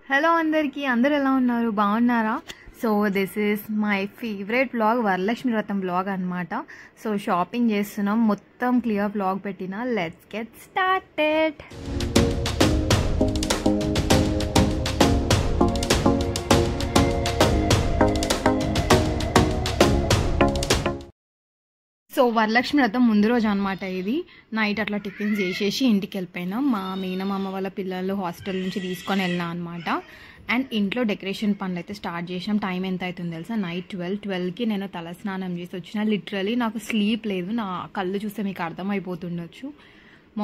Hello అందరికీ, అందరు ఎలా ఉన్నారు? బాగున్నారా? So this is my favourite vlog, Varalakshmi వ్రతం వ్లాగ్ అనమాట. సో షాపింగ్ చేస్తున్నాం, మొత్తం క్లియర్ వ్లాగ్ పెట్టిన. Let's get started. So Varalakshmi వ్రతం ముందు రోజు అనమాట. ఇది నైట్ అట్లా టిఫిన్స్ చేసేసి ఇంటికి వెళ్ళిపోయినాం. మా మేనమామ వాళ్ళ పిల్లలు హాస్టల్ నుంచి తీసుకొని వెళ్ళినా అనమాట. అండ్ ఇంట్లో డెకరేషన్ పనులు అయితే స్టార్ట్ చేసినాం. టైం ఎంత అవుతుంది తెలుసా? నైట్ 12కి నేను తలస్నానం చేసి వచ్చిన. లిటరలీ నాకు స్లీప్ లేదు. నా కళ్ళు చూస్తే మీకు అర్థమైపోతుండొచ్చు.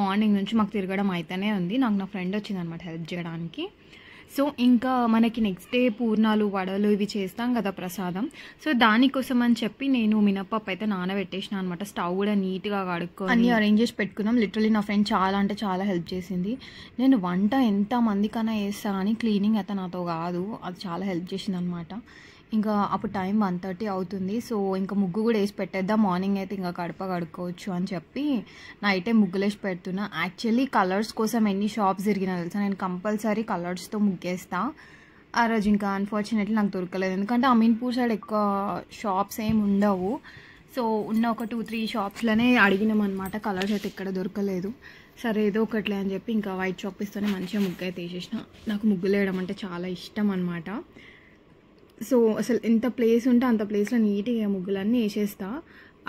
మార్నింగ్ నుంచి మాకు తిరగడం అయితేనే ఉంది. నాకు నా ఫ్రెండ్ వచ్చిందనమాట హెల్ప్ చేయడానికి. సో ఇంకా మనకి నెక్స్ట్ డే పూర్ణాలు, వడలు ఇవి చేస్తాం కదా ప్రసాదం. సో దానికోసం అని చెప్పి నేను మినపప్పు అయితే నానబెట్టేసిన అనమాట. స్టవ్ కూడా నీట్గా కడుక్కొని అన్నీ అరేంజ్ చేసి పెట్టుకున్నాం. లిటరలీ నా ఫ్రెండ్ చాలా అంటే చాలా హెల్ప్ చేసింది. నేను వంట ఎంత మందికన్నా వేస్తా కానీ క్లీనింగ్ అయితే నాతో కాదు. అది చాలా హెల్ప్ చేసింది అనమాట. ఇంకా అప్పుడు టైం 1:30 అవుతుంది. సో ఇంకా ముగ్గు కూడా వేసి పెట్టేద్దాం, మార్నింగ్ అయితే ఇంకా కడుక్కోవచ్చు అని చెప్పి నైటే ముగ్గులు వేసి పెడుతున్నా. యాక్చువల్లీ కలర్స్ కోసం ఎన్ని షాప్స్ తిరిగినా తెలుసా, నేను కంపల్సరీ కలర్స్తో ముగ్గేస్తా. ఆ రోజు ఇంకా అన్ఫార్చునేట్లీ నాకు దొరకలేదు, ఎందుకంటే అమీన్పూర్ సైడ్ ఎక్కువ షాప్స్ ఏమి ఉండవు. సో ఉన్న ఒక 2-3 షాప్స్లోనే అడిగినాం అనమాట. కలర్స్ అయితే ఎక్కడ దొరకలేదు. సరే ఏదో ఒకట్లే అని చెప్పి ఇంకా వైట్ చాక్పీస్తోనే మంచిగా ముగ్గు అయితే వేసేసిన. నాకు ముగ్గులు వేయడం అంటే చాలా ఇష్టం అనమాట. సో అసలు ఎంత ప్లేస్ ఉంటే అంత ప్లేస్లో నీట్గా ముగ్గులన్నీ వేసేస్తా.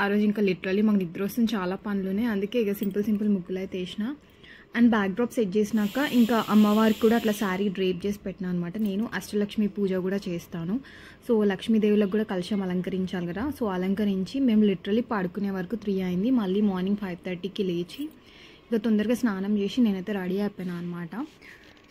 ఆ రోజు ఇంకా లిటరలీ మాకు నిద్ర వస్తుంది, చాలా పనులునే. అందుకే ఇక సింపుల్ ముగ్గులు అయితే వేసిన. అండ్ బ్యాక్ డ్రాప్ సెట్ చేసినాక ఇంకా అమ్మవారికి కూడా అట్లా శారీ డ్రేప్ చేసి పెట్టినా అనమాట. నేను అష్టలక్ష్మి పూజ కూడా చేస్తాను. సో లక్ష్మీదేవులకు కూడా కలశం అలంకరించాలి కదా. సో అలంకరించి మేము లిటరలీ పడుకునే వరకు 3 అయింది. మళ్ళీ మార్నింగ్ 5:30కి లేచి ఇక తొందరగా స్నానం చేసి నేనైతే రెడీ అయిపోయినా అనమాట.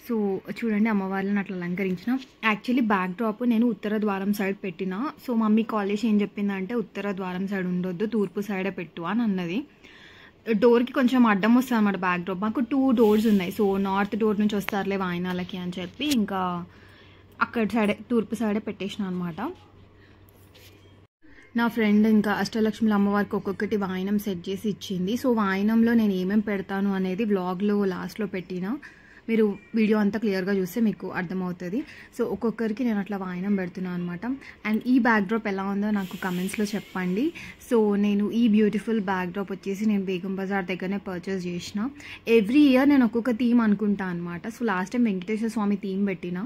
సో చూడండి అమ్మవారిని అట్లా అలంకరించిన. యాక్చువల్లీ బ్యాక్ డ్రాప్ నేను ఉత్తర ద్వారం సైడ్ పెట్టిన. సో మమ్మీ కాలేజ్ ఏం చెప్పిందంటే ఉత్తర ద్వారం సైడ్ ఉండొద్దు, తూర్పు సైడే పెట్టు అని అన్నది. డోర్కి కొంచెం అడ్డం వస్తుంది అనమాట బ్యాక్ డ్రాప్. మాకు 2 డోర్స్ ఉన్నాయి. సో నార్త్ డోర్ నుంచి వస్తారులే వాయినాలకి అని చెప్పి ఇంకా అక్కడ సైడే తూర్పు సైడే పెట్టేసిన అనమాట. నా ఫ్రెండ్ ఇంకా అష్టలక్ష్మిల అమ్మవారికి ఒక్కొక్కటి వాయినం సెట్ చేసి ఇచ్చింది. సో వాయినంలో నేను ఏమేమి పెడతాను అనేది వ్లాగ్లో లాస్ట్లో పెట్టిన. మీరు వీడియో అంతా క్లియర్గా చూస్తే మీకు అర్థమవుతుంది. సో ఒక్కొక్కరికి నేను అట్లా వాయినం పెడుతున్నాను అనమాట. అండ్ ఈ బ్యాక్ డ్రాప్ ఎలా ఉందో నాకు కమెంట్స్లో చెప్పండి. సో నేను ఈ బ్యూటిఫుల్ బ్యాక్ డ్రాప్ వచ్చేసి నేను బేగం బజార్ దగ్గరనే పర్చేస్ చేసిన. ఎవ్రీ ఇయర్ నేను ఒక్కొక్క థీమ్ అనుకుంటా అనమాట. సో లాస్ట్ టైం వెంకటేశ్వర స్వామి థీమ్ పెట్టిన.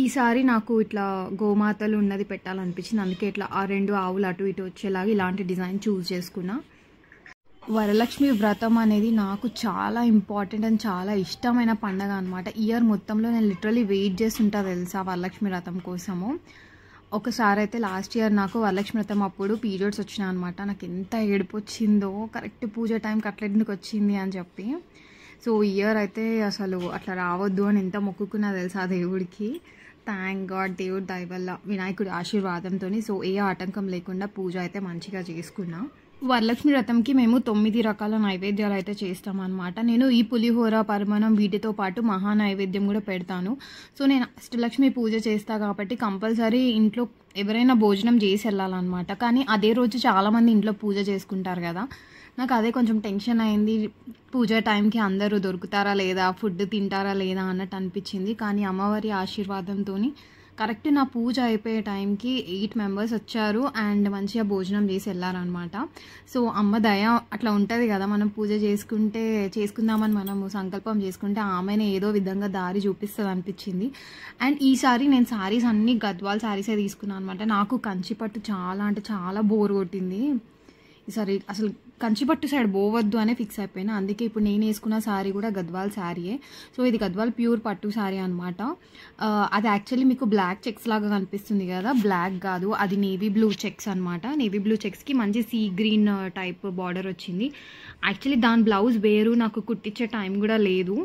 ఈసారి నాకు ఇట్లా గోమాతలు ఉన్నది పెట్టాలనిపించింది. అందుకే ఇట్లా ఆ 2 ఆవులు అటు ఇటు వచ్చేలాగా ఇలాంటి డిజైన్ చూస్ చేసుకున్నా. వరలక్ష్మి వ్రతం అనేది నాకు చాలా ఇంపార్టెంట్ అండ్ చాలా ఇష్టమైన పండగ అనమాట. ఇయర్ మొత్తంలో నేను లిటరలీ వెయిట్ చేస్తుంటా తెలుసా వరలక్ష్మి వ్రతం కోసము. ఒకసారి అయితే లాస్ట్ ఇయర్ నాకు వరలక్ష్మి వ్రతం అప్పుడు పీరియడ్స్ వచ్చినాయి అనమాట. నాకు ఎంత ఏడుపు వచ్చిందో, కరెక్ట్ పూజ టైంకి అట్లా ఎందుకు వచ్చింది అని చెప్పి. సో ఇయర్ అయితే అసలు అట్లా రావద్దు అని ఎంత మొక్కుకున్నా తెలుసా దేవుడికి. థ్యాంక్ గాడ్, దేవుడి దయ వల్ల, వినాయకుడి ఆశీర్వాదంతో సో ఏ ఆటంకం లేకుండా పూజ అయితే మంచిగా చేసుకున్నా. వరలక్ష్మి వ్రతంకి మేము 9 రకాల నైవేద్యాలు అయితే చేస్తామన్నమాట. నేను ఈ పులిహోర, పరమణం వీటితో పాటు మహా నైవేద్యం కూడా పెడతాను. సో నేను అష్టలక్ష్మి పూజ చేస్తా కాబట్టి కంపల్సరీ ఇంట్లో ఎవరైనా భోజనం చేసి వెళ్ళాలన్నమాట. కానీ అదే రోజు చాలామంది ఇంట్లో పూజ చేసుకుంటారు కదా. నాకు అదే కొంచెం టెన్షన్ అయింది. పూజ టైంకి అందరూ దొరుకుతారా లేదా, ఫుడ్ తింటారా లేదా అన్నట్టు అనిపించింది. కానీ అమ్మవారి ఆశీర్వాదంతో కరెక్ట్ నా పూజ అయిపోయే టైంకి 8 మెంబర్స్ వచ్చారు అండ్ మంచిగా భోజనం చేసి వెళ్ళారనమాట. సో అమ్మ దయ అట్లా ఉంటుంది కదా. మనం పూజ చేసుకుందామని మనము సంకల్పం చేసుకుంటే ఆమెనే ఏదో విధంగా దారి చూపిస్తుంది అనిపించింది. అండ్ ఈసారి నేను శారీస్ అన్నీ గద్వాల్ శారీసే తీసుకున్నాను అనమాట. నాకు కంచిపట్టు చాలా అంటే చాలా బోర్ కొట్టింది. ఈసారి అసలు కంచిపట్టు సైడ్ పోవద్దు అనే ఫిక్స్ అయిపోయినా. అందుకే ఇప్పుడు నేను వేసుకున్న శారీ కూడా గద్వాల్ శారీయే. సో ఇది గద్వాల్ ప్యూర్ పట్టు శారీ అనమాట. అది యాక్చువల్లీ మీకు బ్లాక్ చెక్స్ లాగా కనిపిస్తుంది కదా, బ్లాక్ కాదు, అది నేవీ బ్లూ చెక్స్ అనమాట. నేవీ బ్లూ చెక్స్కి మంచి సీ గ్రీన్ టైప్ బార్డర్ వచ్చింది. యాక్చువల్లీ దాని బ్లౌజ్ వేరు, నాకు కుట్టించే టైం కూడా లేదు.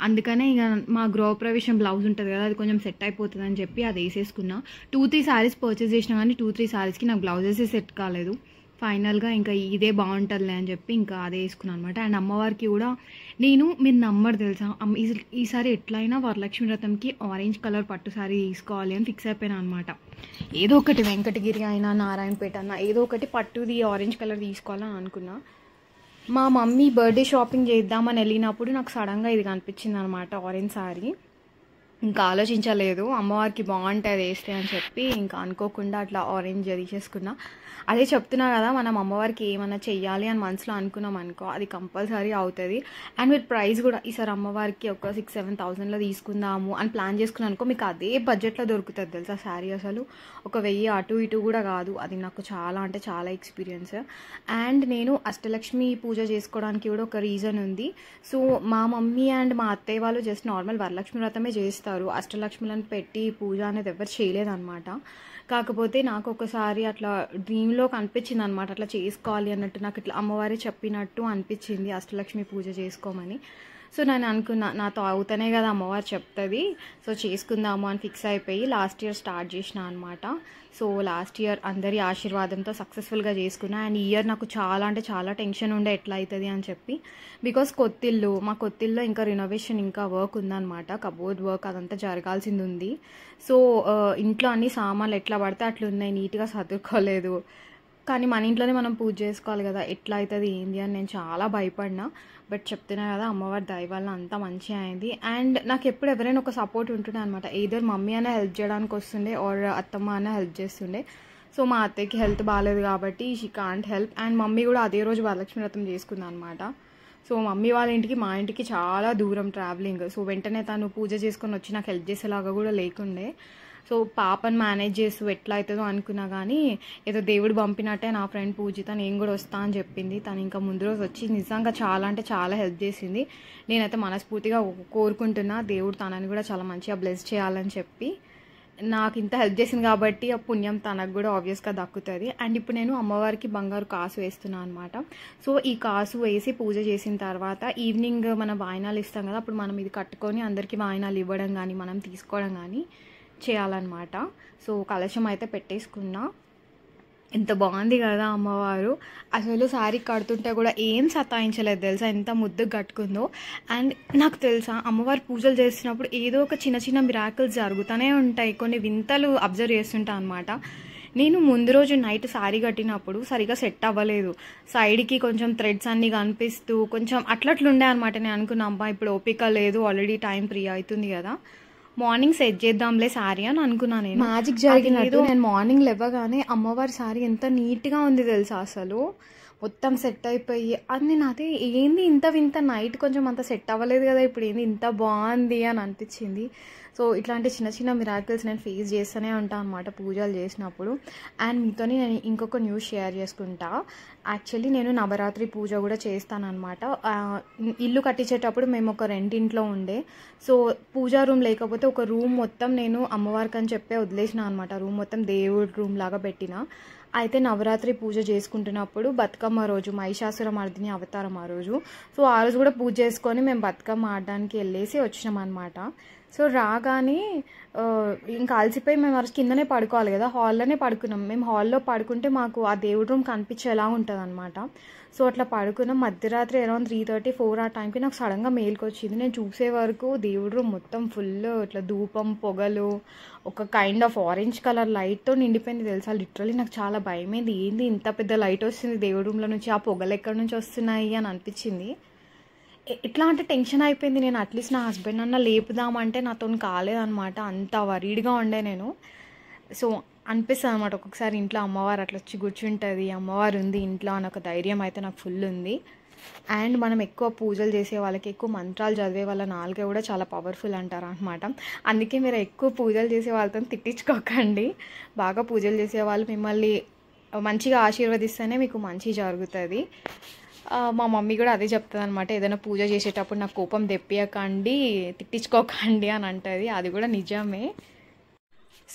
అందుకనే ఇక మా గృహప్రవేశం బ్లౌజ్ ఉంటుంది కదా, అది కొంచెం సెట్ అయిపోతుంది అని చెప్పి అది వేసేసుకున్నా. 2-3 శారీస్ పర్చేస్ చేసినా కానీ 2-3 శారీస్కి నాకు బ్లౌజెస్ సెట్ కాలేదు. ఫైనల్గా ఇంకా ఇదే బాగుంటుందిలే అని చెప్పి ఇంకా అదే వేసుకున్నాను అనమాట. అండ్ అమ్మవారికి కూడా మీరు నమ్మరు తెలుసా, ఈసారి ఎట్లయినా వరలక్ష్మి వ్రతంకి ఆరెంజ్ కలర్ పట్టు శారీ తీసుకోవాలి అని ఫిక్స్ అయిపోయినా అనమాట. ఏదో ఒకటి వెంకటగిరి అయినా నారాయణపేట అన్నా ఏదో ఒకటి పట్టుది ఆరెంజ్ కలర్ తీసుకోవాలని అనుకున్నా. మా మమ్మీ బర్త్డే షాపింగ్ చేద్దామని వెళ్ళినప్పుడు నాకు సడన్గా ఇది కనిపించింది అనమాట, ఆరెంజ్ శారీ. ఇంకా ఆలోచించలేదు, అమ్మవారికి బాగుంటుంది వేస్తే అని చెప్పి ఇంకా అనుకోకుండా అట్లా ఆరెంజ్ తీసేసుకున్నా. అదే చెప్తున్నా కదా, మనం అమ్మవారికి ఏమైనా చెయ్యాలి అని మనసులో అనుకున్నాం అనుకో అది కంపల్సరీ అవుతుంది. అండ్ మీరు ప్రైస్ కూడా ఈసారి అమ్మవారికి ఒక 6,000-7,000లో తీసుకుందాము అని ప్లాన్ చేసుకున్నాను అనుకో, మీకు అదే బడ్జెట్లో దొరుకుతుంది తెలుసా శారీ. అసలు ఒక 1000 అటు ఇటు కూడా కాదు. అది నాకు చాలా అంటే చాలా ఎక్స్పీరియన్స్. అండ్ నేను అష్టలక్ష్మి పూజ చేసుకోవడానికి కూడా ఒక రీజన్ ఉంది. సో మా మమ్మీ అండ్ మా అత్తయ్య వాళ్ళు జస్ట్ నార్మల్ వరలక్ష్మి వ్రతమే చేస్తారు, అష్టలక్ష్మిలను పెట్టి పూజ అనేది ఎవరు చేయలేదన్నమాట. కాకపోతే నాకు ఒకసారి అట్లా డ్రీమ్లో కనిపించింది అనమాట, అట్లా చేసుకోవాలి అన్నట్టు. నాకు ఇట్లా అమ్మవారే చెప్పినట్టు అనిపించింది అష్టలక్ష్మి పూజ చేసుకోమని. సో నేను అనుకున్నా నాతో అవుతానే కదా అమ్మవారు చెప్తుంది, సో చేసుకుందాము అని ఫిక్స్ అయిపోయి లాస్ట్ ఇయర్ స్టార్ట్ చేసిన అనమాట. సో లాస్ట్ ఇయర్ అందరి ఆశీర్వాదంతో సక్సెస్ఫుల్గా చేసుకున్నా. అండ్ ఈ ఇయర్ నాకు చాలా అంటే చాలా టెన్షన్ ఉండే ఎట్లా అవుతుంది అని చెప్పి. బికాస్ కొత్తిల్లు, మా కొత్తిల్లో ఇంకా రినోవేషన్ ఇంకా వర్క్ ఉందన్నమాట, కబోర్డ్ వర్క్ అదంతా జరగాల్సింది ఉంది. సో ఇంట్లో అన్ని సామాన్లు ఎట్లా పడితే అట్లా ఉన్నాయి, నీట్గా సర్దుకోలేదు. కానీ మన ఇంట్లోనే మనం పూజ చేసుకోవాలి కదా, ఎట్లా అవుతుంది ఏంది అని నేను చాలా భయపడినా. బట్ చెప్తున్నా కదా అమ్మవారి దయ వల్ల అంతా మంచిగా అయింది. అండ్ నాకు ఎప్పుడు ఎవరైనా ఒక సపోర్ట్ ఉంటుండే అనమాట, ఎయిదర్ మమ్మీ అయినా హెల్ప్ చేయడానికి వస్తుండే ఆర్ అత్తమ్మ అయినా హెల్ప్ చేస్తుండే. సో మా అత్తయ్యకి హెల్త్ బాగాలేదు కాబట్టి she can't help. And mummy కూడా అదే రోజు వరలక్ష్మి వ్రతం చేసుకుంది అనమాట. సో మమ్మీ వాళ్ళ ఇంటికి మా ఇంటికి చాలా దూరం ట్రావెలింగ్. సో వెంటనే తను పూజ చేసుకొని వచ్చి నాకు హెల్ప్ చేసేలాగా కూడా లేకుండే. సో పాపని మేనేజ్ చేస్తూ ఎట్లా అవుతుందో అనుకున్నా, కానీ ఏదో దేవుడు పంపినట్టే నా ఫ్రెండ్ పూజిత నేను కూడా వస్తా అని చెప్పింది. తను ఇంకా ముందు రోజు వచ్చి నిజంగా చాలా అంటే చాలా హెల్ప్ చేసింది. నేనైతే మనస్ఫూర్తిగా కోరుకుంటున్నా దేవుడు తనని కూడా చాలా మంచిగా బ్లెస్ చేయాలని చెప్పి. నాకు ఇంత హెల్ప్ చేసింది కాబట్టి ఆ పుణ్యం తనకు కూడా ఆబ్వియస్గా దక్కుతుంది. అండ్ ఇప్పుడు నేను అమ్మవారికి బంగారు కాసు వేస్తున్నాను అనమాట. సో ఈ కాసు వేసి పూజ చేసిన తర్వాత ఈవినింగ్ మనం వాయినాలు ఇస్తాం కదా, అప్పుడు మనం ఇది కట్టుకొని అందరికీ వాయినాలు ఇవ్వడం కానీ మనం తీసుకోవడం కానీ చేయాలన్నమాట. సో కలశం అయితే పెట్టేసుకున్నా. ఎంత బాగుంది కదా అమ్మవారు. అసలు శారీ కడుతుంటే కూడా ఏం సతాయించలేదు తెలుసా, ఎంత ముద్దుగా కట్టుకుందో. అండ్ నాకు తెలుసా అమ్మవారు పూజలు చేస్తున్నప్పుడు ఏదో ఒక చిన్న చిన్న మిరాకిల్స్ జరుగుతూనే ఉంటాయి, కొన్ని వింతలు అబ్జర్వ్ చేస్తుంటా అనమాట. నేను ముందు రోజు నైట్ శారీ కట్టినప్పుడు సరిగా సెట్ అవ్వలేదు, సైడ్కి కొంచెం థ్రెడ్స్ అన్నీ కనిపిస్తూ కొంచెం అట్లట్లుండే అనమాట. నేను అనుకున్నా అబ్బా ఇప్పుడు ఓపిక లేదు, ఆల్రెడీ టైం 3 అవుతుంది కదా, మార్నింగ్ సెట్ చేద్దాంలే శారీ అని అనుకున్నాను. నేను మ్యాజిక్ జరిగినట్టు నేను మార్నింగ్ లేవగానే అమ్మవారి శారీ ఎంత నీట్గా ఉంది తెలుసా, అసలు మొత్తం సెట్ అయిపోయి. అది నేను అదే ఏంది ఇంత వింత, నైట్ కొంచెం అంత సెట్ అవ్వలేదు కదా, ఇప్పుడు ఏంది ఇంత బాగుంది అని అనిపించింది. సో ఇట్లాంటి చిన్న చిన్న మిరాకిల్స్ నేను ఫేస్ చేస్తూనే ఉంటాను అనమాట పూజలు చేసినప్పుడు. అండ్ మీతో నేను ఇంకొక న్యూస్ షేర్ చేసుకుంటా. యాక్చువల్లీ నేను నవరాత్రి పూజ కూడా చేస్తానన్నమాట. ఇల్లు కట్టించేటప్పుడు మేము ఒక రెంటింట్లో ఉండే, సో పూజా రూమ్ లేకపోతే ఒక రూమ్ మొత్తం నేను అమ్మవారికి అని చెప్పే వదిలేసిన అనమాట. రూమ్ మొత్తం దేవుడి రూమ్ లాగా పెట్టిన. అయితే నవరాత్రి పూజ చేసుకుంటున్నప్పుడు బతుకమ్మ రోజు మహిషాసుర మర్దిని అవతారం ఆ రోజు. సో ఆ రోజు కూడా పూజ చేసుకొని మేము బతుకమ్మ ఆడడానికి వెళ్ళేసి వచ్చినాం అనమాట. సో రాగానే ఇంకా అలసిపోయి మేము అసలు కిందనే పడుకోవాలి కదా, హాల్లోనే పడుకున్నాం. మేము హాల్లో పడుకుంటే మాకు ఆ దేవుడి రూమ్ కనిపించేలా ఉంటుంది అనమాట. సో అట్లా పడుకున్నాం. మధ్యరాత్రి అరౌండ్ 3:30-4 ఆ టైంకి నాకు సడన్గా మెయిల్కి వచ్చింది. నేను చూసే వరకు దేవుడి రూమ్ మొత్తం ఫుల్ ఇట్లా ధూపం పొగలు, ఒక కైండ్ ఆఫ్ ఆరెంజ్ కలర్ లైట్తో నిండిపోయింది తెలుసా. లిటరలీ నాకు చాలా భయమైంది, ఏంది ఇంత పెద్ద లైట్ వస్తుంది దేవుడి రూమ్లో నుంచి, ఆ పొగలు ఎక్కడి నుంచి వస్తున్నాయి అని అనిపించింది. ఎట్లా అంటే టెన్షన్ అయిపోయింది. నేను అట్లీస్ట్ నా హస్బెండ్ అన్న లేపుదామంటే నాతో కాలేదనమాట, అంత వరీడ్గా ఉండే నేను. సో అనిపిస్తుంది అనమాట ఒక్కొక్కసారి ఇంట్లో అమ్మవారు అట్లా వచ్చి కూర్చుంటుంది, అమ్మవారు ఉంది ఇంట్లో అని ఒక ధైర్యం అయితే నాకు ఫుల్ ఉంది. అండ్ మనం ఎక్కువ పూజలు చేసే వాళ్ళకి, ఎక్కువ మంత్రాలు చదివే వాళ్ళ నాలుక కూడా చాలా పవర్ఫుల్ అంటారు అనమాట. అందుకే మీరు ఎక్కువ పూజలు చేసే వాళ్ళతో తిట్టించుకోకండి. బాగా పూజలు చేసే వాళ్ళు మిమ్మల్ని మంచిగా ఆశీర్వదిస్తేనే మీకు మంచి జరుగుతుంది. మా మమ్మీ కూడా అదే చెప్తుంది అనమాట, ఏదైనా పూజ చేసేటప్పుడు నాకు కోపం తెప్పియకండి, తిట్టించుకోకండి అని అంటుంది. అది కూడా నిజమే.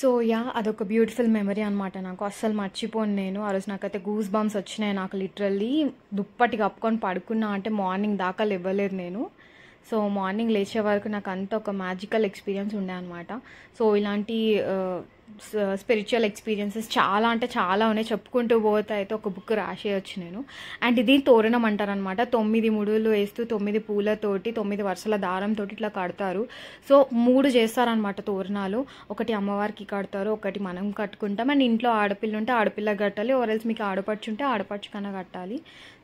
సో యా, అదొక బ్యూటిఫుల్ మెమరీ అనమాట నాకు, అస్సలు మర్చిపోను నేను. ఆ రోజు నాకైతే గూస్ బంప్స్ వచ్చినాయి. నాకు లిటరల్లీ దుప్పటి కప్పుకొని పడుకున్నా అంటే మార్నింగ్ దాకా లేవలేదు నేను. సో మార్నింగ్ లేచే వరకు నాకు అంత ఒక మ్యాజికల్ ఎక్స్పీరియన్స్ ఉండే అనమాట. సో ఇలాంటి స్పిరిచువల్ ఎక్స్పీరియన్సెస్ చాలా అంటే చాలా ఉన్నాయి. చెప్పుకుంటూ పోతే అయితే ఒక బుక్ రాసేయచ్చు నేను. అండ్ ఇది తోరణం అంటారనమాట. 9 ముడులు వేస్తూ 9 పూలతోటి 9 వరుసల దారంతో ఇట్లా కడతారు. సో 3 చేస్తారనమాట తోరణాలు. ఒకటి అమ్మవారికి కడతారు, ఒకటి మనం కట్టుకుంటాం. అండ్ ఇంట్లో ఆడపిల్ల ఉంటే ఆడపిల్ల కట్టాలి, ఓరల్స్ మీకు ఆడపడుచు ఉంటే ఆడపడుచు కన్నా కట్టాలి.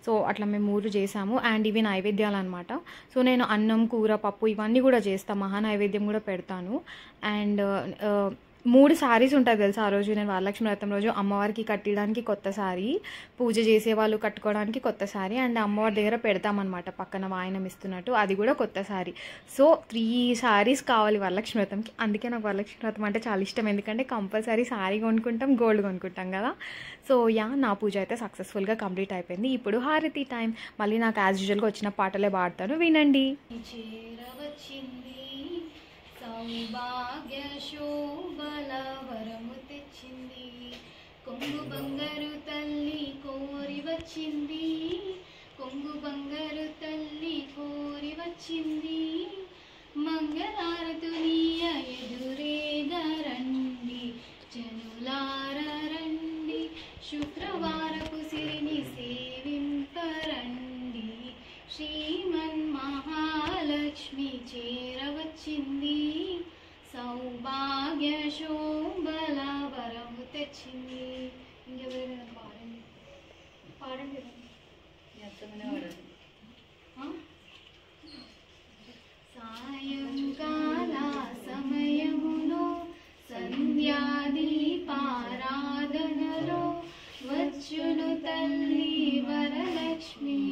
సో అట్లా మేము 3 చేసాము. అండ్ ఇవి నైవేద్యాలు అనమాట. సో నేను అన్నం, కూర, పప్పు ఇవన్నీ కూడా చేస్తాను, మహా నైవేద్యం కూడా పెడతాను. అండ్ 3 శారీస్ ఉంటుంది తెలుసా ఆ రోజు. నేను వరలక్ష్మి వ్రతం రోజు అమ్మవారికి కట్టడానికి కొత్త శారీ, పూజ చేసేవాళ్ళు కట్టుకోవడానికి కొత్త శారీ, అండ్ అమ్మవారి దగ్గర పెడతామన్నమాట పక్కన వాయనం ఇస్తున్నట్టు, అది కూడా కొత్త శారీ. సో 3 శారీస్ కావాలి వరలక్ష్మి వ్రతంకి. అందుకే నాకు వరలక్ష్మి వ్రతం అంటే చాలా ఇష్టం, ఎందుకంటే కంపల్సరీ శారీ కొనుక్కుంటాం, గోల్డ్ కొనుక్కుంటాం కదా. సో నా పూజ అయితే సక్సెస్ఫుల్గా కంప్లీట్ అయిపోయింది. ఇప్పుడు హారతి టైం. మళ్ళీ నాకు యాజ్ యూజువల్గా వచ్చిన పాటలే పాడతాను, వినండి. సౌభాగ్య శోభల వరము తెచ్చింది, కొంగు బంగారు తల్లి కోరి వచ్చింది, కొంగు బంగారు తల్లి కోరి వచ్చింది, మంగళారతునియ ఎదురేగా రండి, జనులార రండి, శుక్రవారపు సిరిని సేవింపరండి, శ్రీమన్ మహాలక్ష్మి చేరవచ్చింది, సౌభాగ్య శోభల వరము తెచ్చింది. ఇంకెవరైనా పాడండి, పాడండి. సాయంకాల సమయములో సంధ్యాదీపారాధనలో వచ్చును తల్లి వరలక్ష్మి,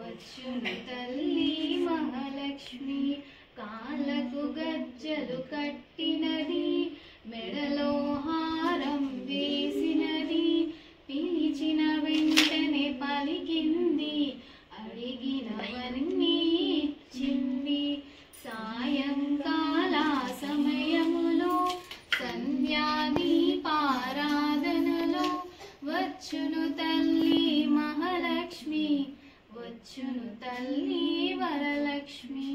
వచ్చును తల్లి మహాలక్ష్మి, కాళ్ళకు గజ్జలు కట్టినది, మెడలో హారం వేసినది, పిలిచిన వెంటనే పలికింది, అడిగినవన్నీ ఇచ్చింది. సాయంకాల సమయములో సంధ్యాదీపారాధనలో వచ్చును తల్లి మహాలక్ష్మి, వచ్చును తల్లి వరలక్ష్మి.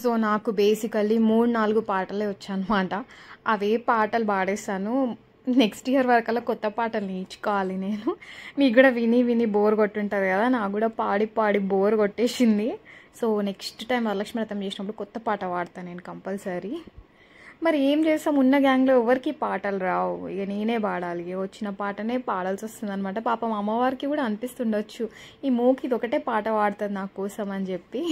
సో నాకు బేసికల్లీ 3-4 పాటలే వచ్చానమాట. అవే పాటలు పాడేస్తాను. నెక్స్ట్ ఇయర్ వరకల్లా కొత్త పాటలు నేర్చుకోవాలి నేను. మీకు కూడా విని విని బోర్ కొట్టుంటుంది కదా, నాకు కూడా పాడి పాడి బోర్ కొట్టేసింది. సో నెక్స్ట్ టైం వరలక్ష్మి వ్రతం చేసినప్పుడు కొత్త పాట పాడతాను నేను కంపల్సరీ. మరి ఏం చేస్తాం, ఉన్న గ్యాంగ్లో ఎవరికి పాటలు రావు, ఇక నేనే పాడాలి, వచ్చిన పాటనే పాడాల్సి వస్తుంది అనమాట. పాపం అమ్మవారికి కూడా అనిపిస్తుండొచ్చు, ఈ మోకి ఇది ఒకటే పాట పాడుతుంది నా కోసం అని చెప్పి.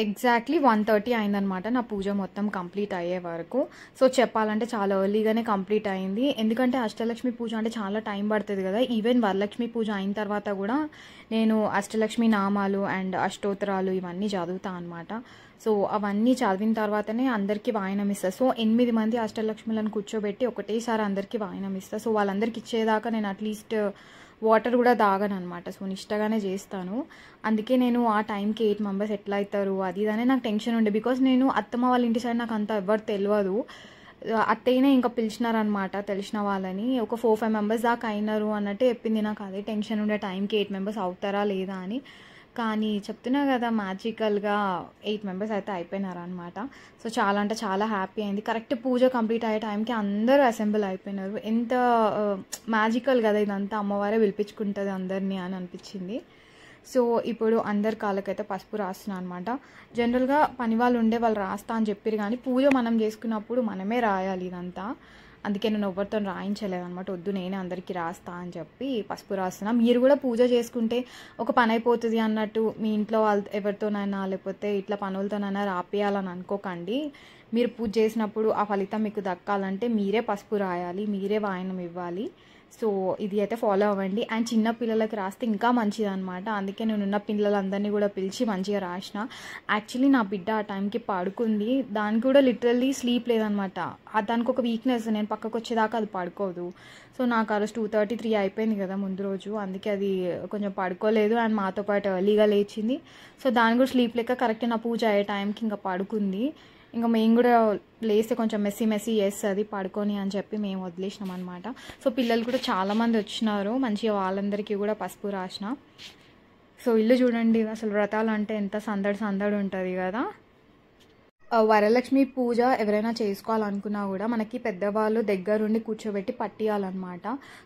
ఎగ్జాక్ట్లీ 1:30 అయిందనమాట నా పూజ మొత్తం కంప్లీట్ అయ్యే వరకు. సో చెప్పాలంటే చాలా ఎర్లీగానే కంప్లీట్ అయింది, ఎందుకంటే అష్టలక్ష్మి పూజ అంటే చాలా టైం పడుతుంది కదా. ఈవెన్ వరలక్ష్మి పూజ అయిన తర్వాత కూడా నేను అష్టలక్ష్మి నామాలు అండ్ అష్టోత్తరాలు ఇవన్నీ చదువుతాను అనమాట. సో అవన్నీ చదివిన తర్వాతనే అందరికీ వాయనం ఇస్తాను. సో 8 మంది అష్టలక్ష్ములను కూర్చోబెట్టి ఒకటేసారి అందరికీ వాయనం ఇస్తాను. సో వాళ్ళందరికీ ఇచ్చేదాకా నేను అట్లీస్ట్ వాటర్ కూడా తాగను అనమాట. సో నిష్టగానే చేస్తాను. అందుకే నేను ఆ టైంకి 8 మెంబర్స్ ఎట్లా అవుతారు అది ఇదనే నాకు టెన్షన్ ఉండే, బికాస్ నేను అత్తమ్మ వాళ్ళ ఇంటి సైడ్ నాకు అంత ఎవరు తెలియదు. అత్తయ్యనే ఇంకా పిలిచినారనమాట తెలిసిన వాళ్ళని, ఒక 4-5 మెంబర్స్ దాకా అయినారు అన్నట్టు చెప్పింది. నాకు అదే టెన్షన్ ఉండే, టైంకి 8 మెంబర్స్ అవుతారా లేదా అని. కానీ చెప్తున్నా కదా మ్యాజికల్గా 8 మెంబర్స్ అయితే అయిపోయినారనమాట. సో చాలా అంటే చాలా హ్యాపీ అయింది. కరెక్ట్ పూజ కంప్లీట్ అయ్యే టైంకి అందరూ అసెంబుల్ అయిపోయినారు. ఎంత మ్యాజికల్ కదా ఇదంతా, అమ్మవారే పిలిపించుకుంటుంది అందరినీ అని అనిపించింది. సో ఇప్పుడు అందరి కాళ్ళకైతే పసుపు రాస్తున్నాను అనమాట. జనరల్గా పని వాళ్ళు ఉండే వాళ్ళు రాస్తా అని చెప్పారు, కానీ పూజ మనం చేసుకున్నప్పుడు మనమే రాయాలి ఇదంతా. అందుకే నేను ఎవరితో రాయించలేదనమాట, వద్దు నేనే అందరికీ రాస్తా అని చెప్పి పసుపు రాస్తున్నా. మీరు కూడా పూజ చేసుకుంటే ఒక పని అయిపోతుంది అన్నట్టు మీ ఇంట్లో వాళ్ళ ఎవరితోనైనా లేకపోతే ఇట్లా పనులతోనైనా రాపియాలని అనుకోకండి. మీరు పూజ చేసినప్పుడు ఆ ఫలితం మీకు దక్కాలంటే మీరే పసుపు రాయాలి, మీరే వాయనం ఇవ్వాలి. సో ఇది అయితే ఫాలో అవ్వండి. అండ్ చిన్న పిల్లలకి రాస్తే ఇంకా మంచిది అనమాట. అందుకే నేనున్న పిల్లలందరినీ కూడా పిలిచి మంచిగా రాసిన. యాక్చువల్లీ నా బిడ్డ ఆ టైంకి పడుకుంది, దానికి కూడా లిటరల్లీ స్లీప్ లేదనమాట. దానికి ఒక వీక్నెస్, నేను పక్కకు వచ్చేదాకా అది పడుకోదు. సో నాకు ఆ రోజు 2:30, 3 అయిపోయింది కదా ముందు రోజు, అందుకే అది కొంచెం పడుకోలేదు. అండ్ మాతో పాటు ఎర్లీగా లేచింది. సో దాని కూడా స్లీప్ లేక కరెక్ట్ నా పూజ అయ్యే టైంకి ఇంకా పడుకుంది. ఇంకా మేము కూడా లేస్తే కొంచెం మెస్సీ చేస్తుంది పడుకొని అని చెప్పి మేము వదిలేసినాం అనమాట. సో పిల్లలు కూడా చాలామంది వచ్చినారు, మంచిగా వాళ్ళందరికీ కూడా పసుపు రాసిన. సో ఇల్లు చూడండి, అసలు వ్రతాలు అంటే ఎంత సందడి ఉంటుంది కదా. వరలక్ష్మి పూజ ఎవరైనా చేసుకోవాలనుకున్నా కూడా మనకి పెద్దవాళ్ళు దగ్గరుండి కూర్చోబెట్టి పట్టియాలన్నమాట.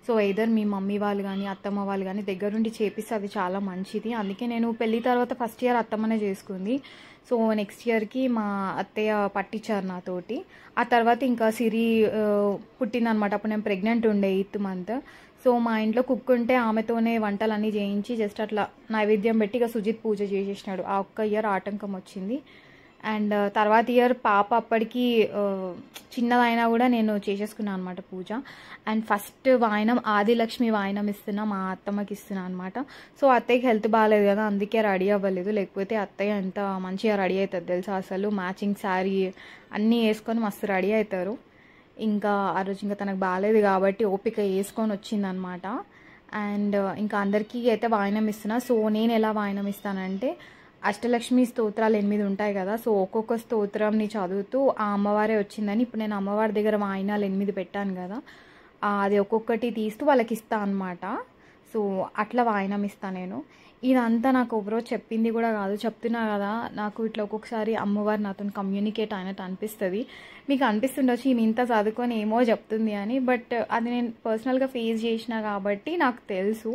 సో ఎయిదర్ మీ మమ్మీ వాళ్ళు కానీ అత్తమ్మ వాళ్ళు కానీ దగ్గరుండి చేపిస్తే అది చాలా మంచిది. అందుకే నేను పెళ్ళి తర్వాత ఫస్ట్ ఇయర్ అత్తమ్మనే చేసుకుంది. సో నెక్స్ట్ ఇయర్కి మా అత్తయ్య పట్టించారు నాతోటి. ఆ తర్వాత ఇంకా సిరి పుట్టిందనమాట. అప్పుడు నేను ప్రెగ్నెంట్ ఉండే 8th month. సో మా ఇంట్లో కుక్ ఉంటే ఆమెతోనే వంటలన్నీ చేయించి జస్ట్ అట్లా నైవేద్యం పెట్టి ఇక సుజిత్ పూజ చేసేసినాడు. ఆ ఒక్క ఇయర్ ఆటంకం వచ్చింది. అండ్ తర్వాత ఇయర్ పాప అప్పటికి చిన్నదైనా కూడా నేను చేసేసుకున్నాను అనమాట పూజ. అండ్ ఫస్ట్ వాయనం ఆదిలక్ష్మి వాయనం ఇస్తున్నా, మా అత్తమ్మకి ఇస్తున్నా అనమాట. సో అత్తయ్యకి హెల్త్ బాగాలేదు కదా, అందుకే రెడీ అవ్వలేదు. లేకపోతే అత్తయ్య ఎంత మంచిగా రెడీ అవుతుంది తెలుసా, అసలు మ్యాచింగ్ శారీ అన్నీ వేసుకొని మస్తు రెడీ అవుతారు. ఇంకా ఆ రోజు ఇంకా తనకు బాగాలేదు కాబట్టి ఓపిక వేసుకొని వచ్చిందనమాట. అండ్ ఇంకా అందరికీ అయితే వాయనం ఇస్తున్నా. సో నేను ఎలా వాయనం ఇస్తానంటే, అష్టలక్ష్మి స్తోత్రాలు 8 ఉంటాయి కదా. సో ఒక్కొక్క స్తోత్రంని చదువుతూ ఆ అమ్మవారే వచ్చిందని, ఇప్పుడు నేను అమ్మవారి దగ్గర వాయినాలు 8 పెట్టాను కదా, అది ఒక్కొక్కటి తీస్తూ వాళ్ళకి ఇస్తా అనమాట. సో అట్లా వాయినం ఇస్తాను నేను. ఇదంతా నాకు ఎవరో చెప్పింది కూడా కాదు, చెప్తున్నా కదా, నాకు ఇట్లా ఒక్కొక్కసారి అమ్మవారు నాతో కమ్యూనికేట్ అయినట్టు అనిపిస్తుంది. మీకు అనిపిస్తుండొచ్చు ఈమె ఇంత చదువుకొని ఏమో చెప్తుంది అని, బట్ అది నేను పర్సనల్గా ఫేస్ చేసిన కాబట్టి నాకు తెలుసు.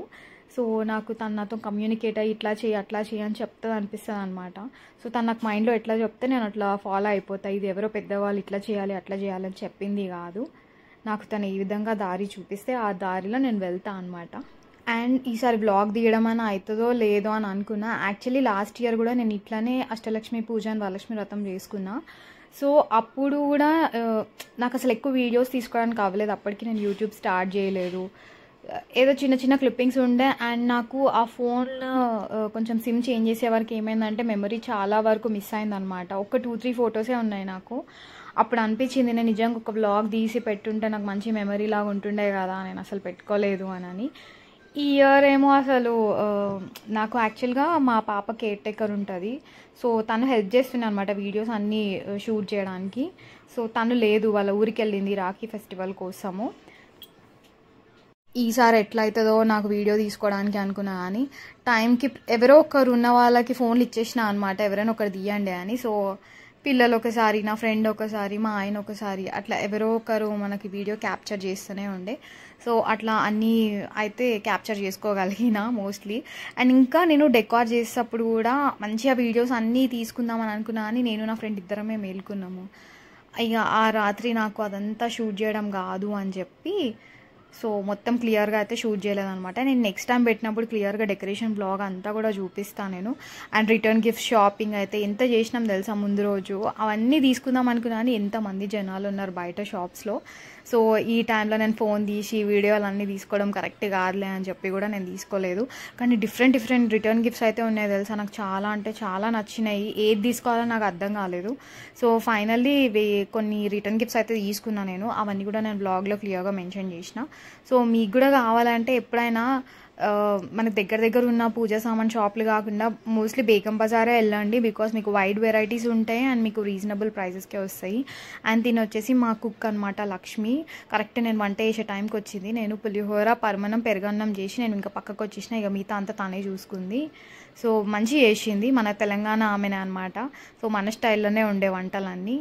సో నాకు తను నాతో కమ్యూనికేట్ అయ్యి ఇట్లా చేయి అట్లా చేయి అని చెప్తుంది అనిపిస్తుంది అనమాట. సో తను నాకు మైండ్లో ఎట్లా చెప్తే నేను అట్లా ఫాలో అయిపోతాను. ఇది ఎవరో పెద్దవాళ్ళు ఇట్లా చేయాలి అట్లా చేయాలని చెప్పింది కాదు, నాకు తను ఏ విధంగా దారి చూపిస్తే ఆ దారిలో నేను వెళ్తాను అనమాట. అండ్ ఈసారి బ్లాగ్ తీయడం అని అవుతుందో లేదో అని అనుకున్నా. యాక్చువల్లీ లాస్ట్ ఇయర్ కూడా నేను ఇట్లానే అష్టలక్ష్మి పూజ అని వరలక్ష్మి వ్రతం చేసుకున్నా. సో అప్పుడు కూడా నాకు అసలు ఎక్కువ వీడియోస్ తీసుకోవడానికి అవ్వలేదు. అప్పటికి నేను యూట్యూబ్ స్టార్ట్ చేయలేదు, ఏదో చిన్న చిన్న క్లిప్పింగ్స్ ఉండే. అండ్ నాకు ఆ ఫోన్ కొంచెం సిమ్ చేంజ్ చేసే వరకు ఏమైందంటే మెమరీ చాలా వరకు మిస్ అయిందనమాట. ఒక 2-3 ఫొటోసే ఉన్నాయి నాకు. అప్పుడు అనిపించింది నేను నిజంగా ఒక వ్లాగ్ తీసి పెట్టుంటే నాకు మంచి మెమరీ లాగా ఉంటుండే కదా, నేను అసలు పెట్టుకోలేదు అని. ఈ ఇయర్ ఏమో అసలు నాకు యాక్చువల్గా మా పాప కేర్ టేకర్ ఉంటుంది. సో తను హెల్ప్ చేస్తుంది అనమాట వీడియోస్ అన్నీ షూట్ చేయడానికి. సో తను లేదు, వాళ్ళ ఊరికి వెళ్ళింది రాఖీ ఫెస్టివల్ కోసము. ఈసారి ఎట్లయితుందో నాకు వీడియో తీసుకోవడానికి అనుకున్నా కానీ టైంకి ఎవరో ఒకరు ఉన్న వాళ్ళకి ఫోన్లు ఇచ్చేసిన అనమాట, ఎవరైనా ఒకరు తీయండి అని. సో పిల్లలు ఒకసారి, నా ఫ్రెండ్ ఒకసారి, మా ఆయన ఒకసారి, అట్లా ఎవరో ఒకరు మనకి వీడియో క్యాప్చర్ చేస్తూనే ఉండే. సో అట్లా అన్నీ అయితే క్యాప్చర్ చేసుకోగలిగిన మోస్ట్లీ. అండ్ ఇంకా నేను డెకార్ చేసేటప్పుడు కూడా మంచిగా వీడియోస్ అన్నీ తీసుకుందామని అనుకున్నా కానీ నేను నా ఫ్రెండ్ ఇద్దరమే మేల్కున్నాము. ఇక ఆ రాత్రి నాకు అదంతా షూట్ చేయడం కాదు అని చెప్పి సో మొత్తం క్లియర్గా అయితే షూట్ చేయలేదన్నమాట. నేను నెక్స్ట్ టైం పెట్టినప్పుడు క్లియర్గా డెకరేషన్ బ్లాగ్ అంతా కూడా చూపిస్తాను నేను. అండ్ రిటర్న్ గిఫ్ట్ షాపింగ్ అయితే ఎంత చేసినాం తెలుసా ముందు రోజు, అవన్నీ తీసుకుందాం అనుకున్నాను. ఎంతమంది జనాలు ఉన్నారు బయట షాప్స్లో. సో ఈ టైంలో నేను ఫోన్ తీసి వీడియోలు అన్నీ తీసుకోవడం కరెక్ట్ కాదులే అని చెప్పి కూడా నేను తీసుకోలేదు. కానీ డిఫరెంట్ రిటర్న్ గిఫ్ట్స్ అయితే ఉన్నాయి తెలుసా, నాకు చాలా అంటే చాలా నచ్చినాయి. ఏది తీసుకోవాలో నాకు అర్థం కాలేదు. సో ఫైనల్లీ కొన్ని రిటర్న్ గిఫ్ట్స్ అయితే తీసుకున్నాను నేను, అవన్నీ కూడా నేను బ్లాగ్లో క్లియర్గా మెన్షన్ చేసిన. సో మీకు కూడా కావాలంటే ఎప్పుడైనా మనకు దగ్గర ఉన్న పూజా సామాన్ షాపులు కాకుండా మోస్ట్లీ బేగం బజారే వెళ్ళండి, బికాస్ మీకు వైడ్ వెరైటీస్ ఉంటాయి అండ్ మీకు రీజనబుల్ ప్రైజెస్కే వస్తాయి. అండ్ దీని వచ్చేసి మా కుక్ అనమాట లక్ష్మి. కరెక్ట్ నేను వంట చేసే టైంకి వచ్చింది. నేను పులిహోర పరమన్నం పెరుగన్నం చేసి నేను ఇంకా పక్కకు వచ్చేసిన, ఇక మిగతా అంతా తనే చూసుకుంది. సో మంచి చేసింది, మన తెలంగాణ ఆమెనే అనమాట. సో మన స్టైల్లోనే ఉండే వంటలన్నీ.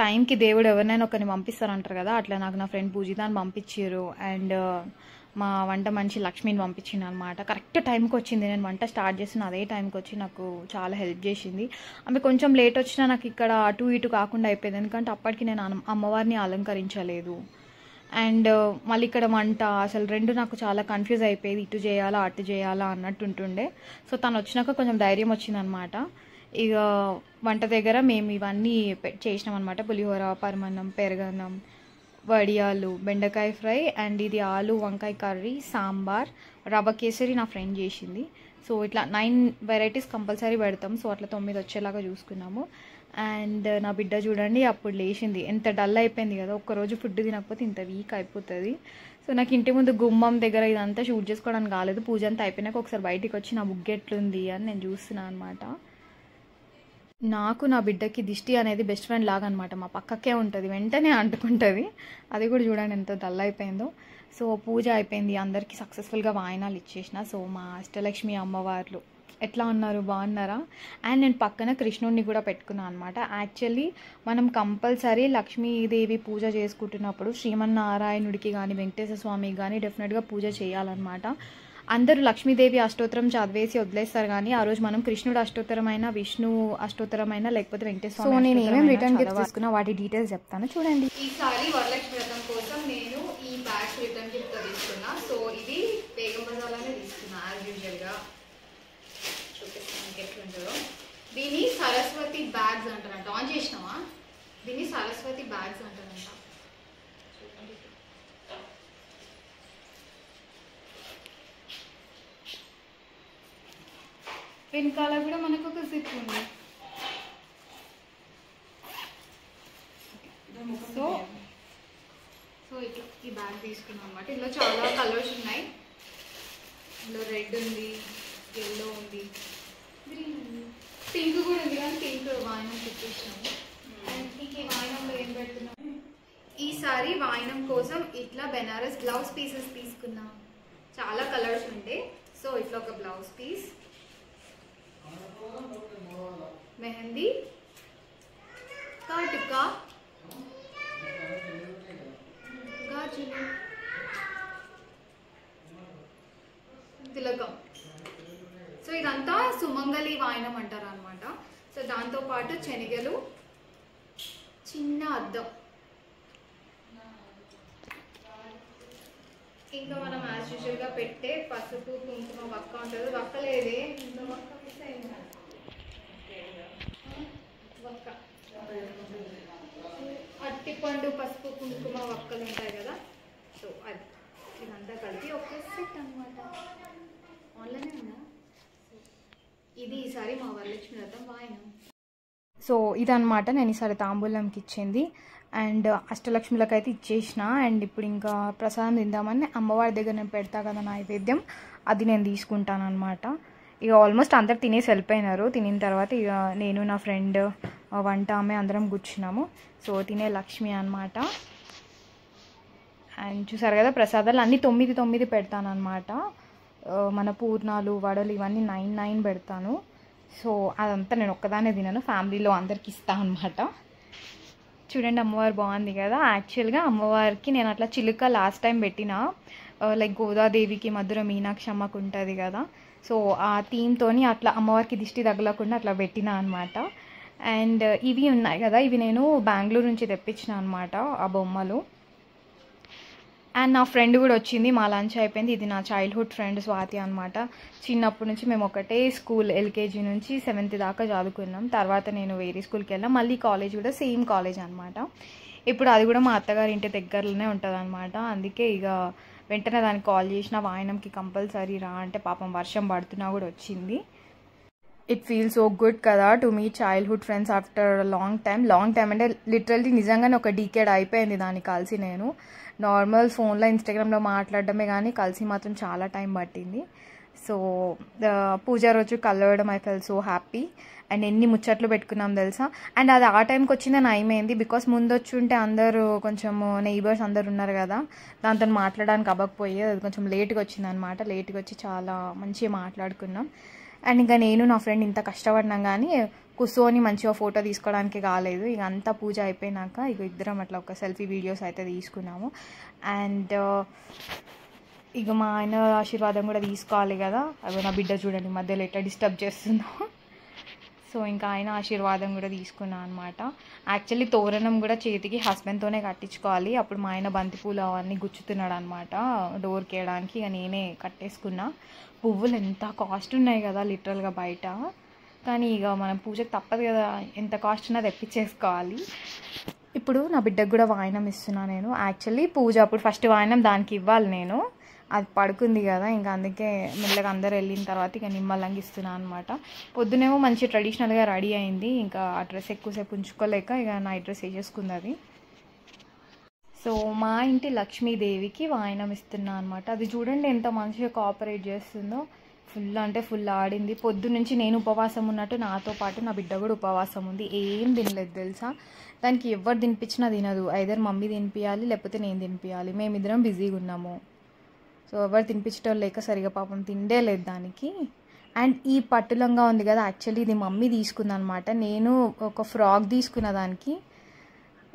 టైంకి దేవుడు ఎవరినైనా ఒకరిని పంపిస్తారంటారు కదా, అట్లా నాకు నా ఫ్రెండ్ పూజితాన్ని పంపించారు. అండ్ మా వంట మనిషి లక్ష్మిని పంపించింది అనమాట. కరెక్ట్ టైంకి వచ్చింది, నేను వంట స్టార్ట్ చేసిన అదే టైంకి వచ్చి నాకు చాలా హెల్ప్ చేసింది. ఆమె కొంచెం లేట్ వచ్చినా నాకు ఇక్కడ అటు ఇటు కాకుండా అయిపోయింది, ఎందుకంటే అప్పటికి నేను అమ్మవారిని అలంకరించలేదు. అండ్ మళ్ళీ ఇక్కడ వంట అసలు రెండు నాకు చాలా కన్ఫ్యూజ్ అయిపోయేది, ఇటు చేయాలా అటు చేయాలా అన్నట్టు ఉంటుండే. సో తను వచ్చినాక కొంచెం ధైర్యం వచ్చిందనమాట. ఇక వంట దగ్గర మేము ఇవన్నీ చేసినాం అనమాట, పులిహోర పరమన్నం పెరుగన్నం వడియాలు, బెండకాయ ఫ్రై, అండ్ ఇది ఆలు వంకాయ కర్రీ, సాంబార్, రవ్వ కేసరి నా ఫ్రెండ్ చేసింది. సో ఇట్లా 9 వెరైటీస్ కంపల్సరీ పెడతాం. సో అట్లా 9 వచ్చేలాగా చూసుకున్నాము. అండ్ నా బిడ్డ చూడండి అప్పుడు లేచింది, ఎంత డల్ అయిపోయింది కదా, ఒక్కరోజు ఫుడ్ తినకపోతే ఇంత వీక్ అయిపోతుంది. సో నాకు ఇంటి ముందు గుమ్మం దగ్గర ఇదంతా షూట్ చేసుకోవడానికి కాలేదు. పూజ అంతా అయిపోయినాక ఒకసారి బయటికి వచ్చి నా బుగ్గ ఎట్లుంది అని నేను చూస్తున్నాను అనమాట. నాకు నా బిడ్డకి దిష్టి అనేది బెస్ట్ ఫ్రెండ్ లాగా అనమాట. మా పక్కకే ఉంటుంది, వెంటనే అంటుకుంటుంది. అది కూడా చూడండి ఎంత డల్ అయిపోయిందో. సో పూజ అయిపోయింది, అందరికీ సక్సెస్ఫుల్గా వాయినాలు ఇచ్చేసిన. సో మా అష్టలక్ష్మి అమ్మవార్లు ఎట్లా ఉన్నారు, బాగున్నారా? అండ్ నేను పక్కన కృష్ణుడిని కూడా పెట్టుకున్నాను అనమాట. యాక్చువల్లీ మనం కంపల్సరీ లక్ష్మీదేవి పూజ చేసుకుంటున్నప్పుడు శ్రీమన్నారాయణుడికి కానీ వెంకటేశ్వర స్వామికి కానీ డెఫినెట్గా పూజ చేయాలన్నమాట. అందరూ లక్ష్మీదేవి అష్టోత్తరం చదివేసి వదిలేస్తారు, కానీ ఆ రోజు మనం కృష్ణుడు అష్టోత్తరమైన, విష్ణు అష్టోత్తరమైన, లేకపోతే వెంకటేశ్వర స్వామి. సో నేను ఏమేమి రిటర్న్ గిఫ్ట్ తీసుకున్నా వాటి డీటెయిల్స్ చెప్తాను చూడండి. ఈసారి వరలక్ష్మి వ్రతం కోసం నేను ఈ బ్యాగ్స్ రిటర్న్ గిఫ్ట్ తీసుకున్నా. సో ఇది బేగం బజార్లోనే తీసుకున్నా యాజ్ యూజువల్గా. చూపిస్తాను ఎట్లుంటుందో. దీన్ని సరస్వతి బ్యాగ్స్ అంటారంట. ఆన్ చేసినావా? దీన్ని సరస్వతి బ్యాగ్స్ అంటారంట. వెనకాల కూడా మనకు ఒక జిప్ ఉంది. సో ఇట్లా ఈ బ్యాగ్ తీసుకున్నాం అనమాట. ఇందులో చాలా కలర్స్ ఉన్నాయి. ఇందులో రెడ్ ఉంది, ఎల్లో ఉంది, గ్రీన్ ఉంది, పింక్ కూడా ఉంది. కానీ పింక్ వాయినం పెట్టేసినాము. అండ్ ఈ వాయినంలో ఏం పెడుతున్నాము, ఈసారి వాయినం కోసం ఇట్లా బెనారస్ బ్లౌజ్ పీసెస్ తీసుకున్నాం. చాలా కలర్స్ ఉంటాయి. సో ఇట్లా ఒక బ్లౌజ్ పీస్, మెహందీ, కాటుక, గాజులు, తిలకం. సో ఇదంతా సుమంగళి వాయినం అంటారు అనమాట. సో దాంతోపాటు శనగలు, చిన్న అద్దం, ఇంకా మనం యాజ్ యూజువల్గా పెట్టే పసుపు కుంకుమ వక్క ఉంటుంది. వక్క లేదే, ఇంకా వక్క మిస్ అయింది. వక్క, అట్టిపండు, పసుపు కుంకుమ వక్కలు ఉంటాయి కదా. సో అది ఇదంతా కలిపి ఒక సెట్ అనమాట. ఆన్లైన్ ఉందా? ఇది ఈసారి మా వరలక్ష్మి వ్రతం వాయినం. సో ఇదనమాట నేను ఈసారి తాంబూలంకి ఇచ్చింది. అండ్ అష్టలక్ష్మిలకు అయితే ఇచ్చేసిన. అండ్ ఇప్పుడు ఇంకా ప్రసాదం తిందామని అమ్మవారి దగ్గర నేను పెడతా కదా నైవేద్యం, అది నేను తీసుకుంటాను అనమాట. ఇక ఆల్మోస్ట్ అందరు తినేసి వెళ్ళిపోయినారు. తినిన తర్వాత ఇక నేను నా ఫ్రెండ్ వంట ఆమె అందరం కూర్చున్నాము. సో తినే లక్ష్మి అనమాట. అండ్ చూసారు కదా ప్రసాదాలు అన్నీ 9 పెడతాను అనమాట. మన పూర్ణాలు, వడలు ఇవన్నీ 9 పెడతాను. సో అదంతా నేను ఒక్కదానే తినను, ఫ్యామిలీలో అందరికి ఇస్తాను అనమాట. చూడండి అమ్మవారు బాగుంది కదా. యాక్చువల్గా అమ్మవారికి నేను అట్లా చిలుక లాస్ట్ టైం పెట్టిన, లైక్ గోదాదేవికి మధుర మీనాక్షి అమ్మకు ఉంటుంది కదా. సో ఆ థీమ్తోని అట్లా అమ్మవారికి దిష్టి తగలకుండా అట్లా పెట్టిన అనమాట. అండ్ ఇవి ఉన్నాయి కదా, ఇవి నేను బెంగళూరు నుంచి తెప్పించిన అనమాట ఆ బొమ్మలు. అండ్ నా ఫ్రెండ్ కూడా వచ్చింది, మా లంచ్ అయిపోయింది. ఇది నా చైల్డ్హుడ్ ఫ్రెండ్ స్వాతి అనమాట. చిన్నప్పటి నుంచి మేము ఒకటే స్కూల్, LKG నుంచి 7th దాకా చదువుకున్నాం. తర్వాత నేను వేరే స్కూల్కి వెళ్ళాం, మళ్ళీ కాలేజ్ కూడా సేమ్ కాలేజ్ అనమాట. ఇప్పుడు అది కూడా మా అత్తగారి ఇంటి దగ్గరలోనే ఉంటుంది అనమాట. అందుకే ఇక వెంటనే దానికి కాల్ చేసిన, వాయినంకి కంపల్సరీ రా అంటే పాపం వర్షం పడుతున్నా కూడా వచ్చింది. ఇట్ ఫీల్ సో గుడ్ కదా to me childhood friends after long time అంటే లిటరల్లీ నిజంగానే ఒక డీకేడ్ అయిపోయింది దాన్ని కలిసి. నేను నార్మల్ ఫోన్లో ఇన్స్టాగ్రామ్లో మాట్లాడడమే కానీ కలిసి మాత్రం చాలా టైం పట్టింది. సో పూజ రోజు కలవడం I felt so happy. And ఎన్ని ముచ్చట్లు పెట్టుకున్నాం తెలుసా. అండ్ అది ఆ టైంకి వచ్చిందని అయిపోయింది, బికాస్ ముందు వచ్చి ఉంటే అందరూ కొంచెం నైబర్స్ అందరు ఉన్నారు కదా, దాంతో మాట్లాడడానికి అవ్వకపోయేది. అది కొంచెం లేట్గా వచ్చింది అనమాట. లేట్గా వచ్చి చాలా మంచిగా మాట్లాడుకున్నాం. అండ్ ఇంకా నేను నా ఫ్రెండ్ ఇంత కష్టపడినాం కానీ కూర్చొని మంచిగా ఫోటో తీసుకోవడానికి కాలేదు. ఇక అంతా పూజ అయిపోయినాక ఇక ఇద్దరం అట్లా ఒక సెల్ఫీ వీడియోస్ అయితే తీసుకున్నాము. అండ్ ఇక మా ఆయన ఆశీర్వాదం కూడా తీసుకోవాలి కదా. అవి నా బిడ్డ చూడండి మధ్యలో ఎట్లా డిస్టర్బ్ చేస్తుందో. సో ఇంకా ఆయన ఆశీర్వాదం కూడా తీసుకున్నాను అనమాట. యాక్చువల్లీ తోరణం కూడా చేతికి హస్బెండ్తోనే కట్టించుకోవాలి. అప్పుడు మా ఆయన బంతిపూలు అవన్నీ గుచ్చుతున్నాడు అనమాట డోర్కి వేయడానికి. ఇక నేనే కట్టేసుకున్నా. పువ్వులు ఎంత కాస్ట్ ఉన్నాయి కదా లిటరల్గా బయట, కానీ ఇక మనం పూజకు తప్పదు కదా, ఎంత కాస్ట్ ఉన్నా తెప్పించేసుకోవాలి. ఇప్పుడు నా బిడ్డకు కూడా వాయినం ఇస్తున్నా నేను. యాక్చువల్లీ పూజ అప్పుడు ఫస్ట్ వాయినం దానికి ఇవ్వాలి నేను, అది పడుకుంది కదా, ఇంకా అందుకే మెల్లగా అందరు వెళ్ళిన తర్వాత ఇక నిమ్మలంగా ఇస్తున్నాను అనమాట. పొద్దునేమో మంచి ట్రెడిషనల్గా రెడీ అయింది, ఇంకా ఆ డ్రెస్ ఎక్కువసేపు ఉంచుకోలేక ఇక నైట్ డ్రెస్ వేసేసుకుంది అది. సో మా ఇంటి లక్ష్మీదేవికి వాయినం ఇస్తున్నా అనమాట. అది చూడండి ఎంత మంచిగా కోఆపరేట్ చేస్తుందో, ఫుల్ అంటే ఫుల్ ఆడింది. పొద్దు నుంచి నేను ఉపవాసం ఉన్నట్టు నాతో పాటు నా బిడ్డ కూడా ఉపవాసం ఉంది, ఏం తినలేదు తెలుసా. దానికి ఎవరు తినిపించినా తినదు, ఐదర్ మమ్మీ తినిపించాలి లేకపోతే నేను తినిపించాలి, మేమిద్దరం బిజీగా ఉన్నాము. సో ఎవరు తినిపించడం లేక సరిగా పాపం తిండే లేదు దానికి. అండ్ ఈ పట్టులంగా ఉంది కదా, యాక్చువల్లీ ఇది మమ్మీ తీసుకుందనమాట. నేను ఒక ఫ్రాక్ తీసుకున్న దానికి,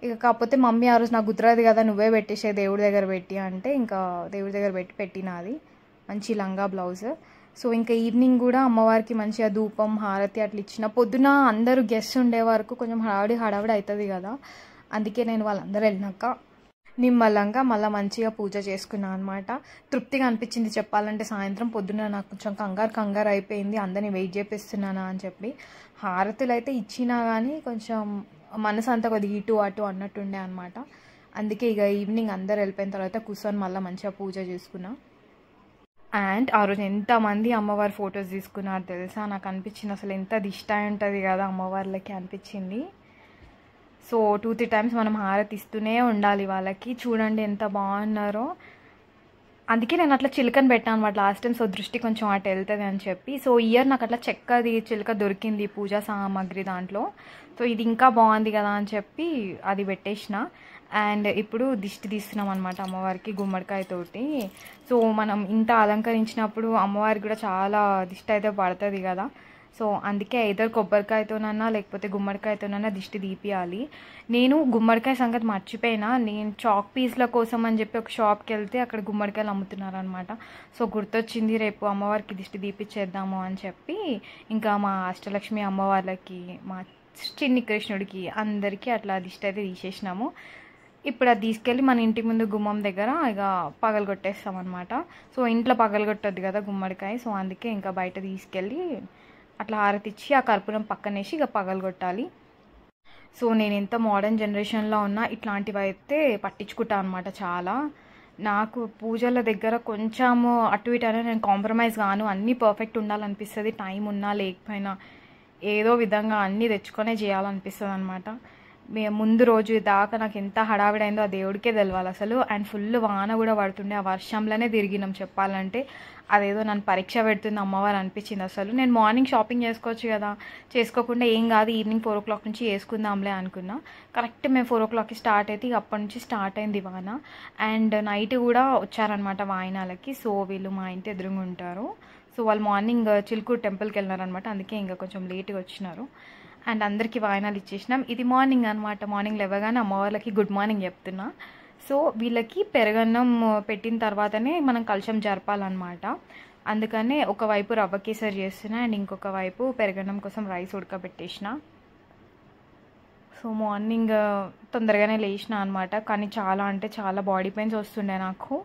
ఇక కాకపోతే మమ్మీ ఆ రోజు నాకు గుర్తురాదు కదా, నువ్వే పెట్టేసే దేవుడి దగ్గర పెట్టి అంటే, ఇంకా దేవుడి దగ్గర పెట్టినది మంచి లంగా బ్లౌజ్. సో ఇంకా ఈవినింగ్ కూడా అమ్మవారికి మంచిగా ధూపం హారతి అట్లా ఇచ్చిన. పొద్దున అందరూ గెస్ట్ ఉండే వరకు కొంచెం హడావిడి అవుతుంది కదా, అందుకే నేను వాళ్ళందరూ వెళ్ళినాక నిమ్మలంగా మళ్ళీ మంచిగా పూజ చేసుకున్నాను అనమాట. తృప్తిగా అనిపించింది చెప్పాలంటే. సాయంత్రం పొద్దున నాకు కొంచెం కంగారు అయిపోయింది, అందరినీ వెయిట్ చేపిస్తున్నానా అని చెప్పి. హారతులు అయితే ఇచ్చినా కానీ కొంచెం మనసు అంతా కొద్దిగా ఇటు అటు అన్నట్టుండే అనమాట. అందుకే ఇక ఈవినింగ్ అందరు వెళ్ళిపోయిన తర్వాత కూర్చొని మళ్ళీ మంచిగా పూజ చేసుకున్నా. అండ్ ఆ రోజు ఎంతమంది అమ్మవారి ఫొటోస్ తీసుకున్నారు తెలుసా. నాకు అనిపించింది అసలు ఎంత దిష్ట ఉంటుంది కదా అమ్మవార్లకి అనిపించింది. సో 2-3 టైమ్స్ మనం హారతి ఇస్తూనే ఉండాలి వాళ్ళకి. చూడండి ఎంత బాగున్నారో. అందుకే నేను అట్లా చిలుకని పెట్టాను అనమాట లాస్ట్ టైం. సో దృష్టి కొంచెం అటు వెళ్తుంది అని చెప్పి. సో ఇయర్ నాకు అట్లా చెక్కది చిలుక దొరికింది పూజా సామాగ్రి దాంట్లో. సో ఇది ఇంకా బాగుంది కదా అని చెప్పి అది పెట్టేసిన. అండ్ ఇప్పుడు దిష్టి తీస్తున్నాం అనమాట అమ్మవారికి గుమ్మడికాయతోటి. సో మనం ఇంత అలంకరించినప్పుడు అమ్మవారికి కూడా చాలా దిష్టి అయితే పడుతుంది కదా. సో అందుకే ఐదర్ కొబ్బరికాయతోనన్నా లేకపోతే గుమ్మడికాయతోనన్నా దిష్టి తీపియాలి. నేను గుమ్మడికాయ సంగతి మర్చిపోయినా. నేను చాక్ పీస్ల కోసం అని చెప్పి ఒక షాప్కి వెళ్తే అక్కడ గుమ్మడికాయలు అమ్ముతున్నారనమాట. సో గుర్తొచ్చింది రేపు అమ్మవారికి దిష్టి తీపిచ్చేద్దాము అని చెప్పి ఇంకా మా అష్టలక్ష్మి అమ్మవార్లకి, మా చిన్ని కృష్ణుడికి అందరికీ అట్లా దిష్టి అయితే తీసేసినాము. ఇప్పుడు అది తీసుకెళ్ళి మన ఇంటి ముందు గుమ్మం దగ్గర ఇక పగలగొట్టేస్తాం అనమాట. సో ఇంట్లో పగలగొట్టద్దు కదా గుమ్మడికాయ. సో అందుకే ఇంకా బయట తీసుకెళ్ళి అట్లా హారతిచ్చి ఆ కర్పూరం పక్కనేసి ఇక పగలగొట్టాలి. సో నేను ఎంత మోడర్న్ జనరేషన్లో ఉన్నా ఇట్లాంటివి అయితే పట్టించుకుంటా అనమాట చాలా. నాకు పూజల దగ్గర కొంచెము అటు ఇటు అనేది నేను కాంప్రమైజ్ కాను. అన్నీ పర్ఫెక్ట్ ఉండాలనిపిస్తుంది, టైం ఉన్నా లేకపోయినా ఏదో విధంగా అన్నీ తెచ్చుకొనే చేయాలనిపిస్తుంది అనమాట. ముందు రోజు దాకా నాకు ఎంత హడావిడైందో ఆ దేవుడికే తెలవాలి అసలు. అండ్ ఫుల్ వాన కూడా పడుతుండే, ఆ వర్షంలోనే తిరిగినాం చెప్పాలంటే. అదేదో నన్ను పరీక్ష పెడుతుంది అమ్మవారు అనిపించింది అసలు. నేను మార్నింగ్ షాపింగ్ చేసుకోవచ్చు కదా, చేసుకోకుండా ఏం కాదు ఈవినింగ్ 4 o'clock నుంచి వేసుకుందాంలే అనుకున్నా. కరెక్ట్ మేము 4 o'clockకి స్టార్ట్ అయితే ఇక అప్పటి నుంచి స్టార్ట్ అయింది వాన. అండ్ నైట్ కూడా వచ్చారనమాట వాయినాలకి. సో వీళ్ళు మా ఇంటి ఎదురుగా ఉంటారు. సో వాళ్ళు మార్నింగ్ చిలుకూరు టెంపుల్కి వెళ్ళినారనమాట, అందుకే ఇంకా కొంచెం లేట్గా వచ్చినారు. అండ్ అందరికీ వాయినాలు ఇచ్చేసినాం. ఇది మార్నింగ్ అనమాట. మార్నింగ్ లేవగానే అమ్మవార్లకి గుడ్ మార్నింగ్ చెప్తున్నా. సో వీళ్ళకి పెరగన్నం పెట్టిన తర్వాతనే మనం కలశం జరపాలన్నమాట. అందుకనే ఒకవైపు రవ్వ కేసరి చేస్తున్నా అండ్ ఇంకొక వైపు పెరగన్నం కోసం రైస్ ఉడకబెట్టేసిన. సో మార్నింగ్ తొందరగానే లేచిన అనమాట. కానీ చాలా అంటే చాలా బాడీ పెయిన్స్ వస్తుండే నాకు.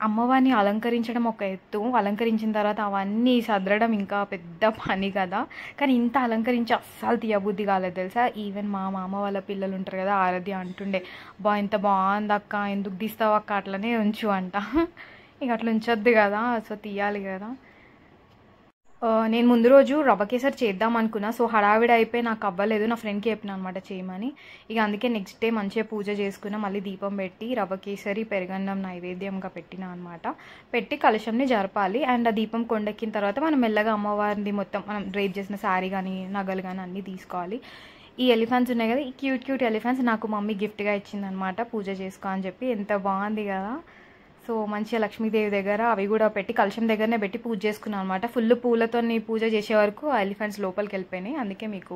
అమ్మవారిని అలంకరించడం ఒక ఎత్తు, అలంకరించిన తర్వాత అవన్నీ సదరడం ఇంకా పెద్ద పని కదా. కానీ ఇంత అలంకరించి అస్సలు తీయబుద్ధి కాలేదు తెలుసా. ఈవెన్ మా మామ వాళ్ళ పిల్లలు ఉంటారు కదా, ఆరాధ్య అంటుండే, బా ఎంత బాగుంది అక్క, ఎందుకు తీస్తావు అక్క, అట్లనే ఉంచు అంట. ఇక అట్లా ఉంచొద్దు కదా, సో తీయాలి కదా. నేను ముందు రోజు రవ్వ కేసరి చేద్దాం అనుకున్నా. సో హడావిడి అయిపోయి నాకు అవ్వలేదు. నా ఫ్రెండ్కి చెప్పిన అనమాట చేయమని. ఇక అందుకే నెక్స్ట్ డే మంచిగా పూజ చేసుకున్నా, మళ్ళీ దీపం పెట్టి రవ్వ కేసరి పెరగన్నం నైవేద్యంగా పెట్టినా అనమాట. పెట్టి కలశంని జరపాలి. అండ్ ఆ దీపం కొండెక్కిన తర్వాత మనం మెల్లగా అమ్మవారిని మొత్తం మనం డ్రైప్ చేసిన శారీ కానీ నగలు కానీ అన్నీ తీసుకోవాలి. ఈ ఎలిఫెంట్స్ ఉన్నాయి కదా, ఈ క్యూట్ ఎలిఫెంట్స్ నాకు మమ్మీ గిఫ్ట్గా ఇచ్చిందనమాట పూజ చేసుకో అని చెప్పి. ఎంత బాగుంది కదా. సో మంచిగా లక్ష్మీదేవి దగ్గర అవి కూడా పెట్టి కలశం దగ్గరనే పెట్టి పూజ చేసుకున్నాను అనమాట. ఫుల్ పూలతో పూజ చేసే వరకు ఆ ఎలిఫెంట్స్ లోపలికి వెళ్ళిపోయినాయి. అందుకే మీకు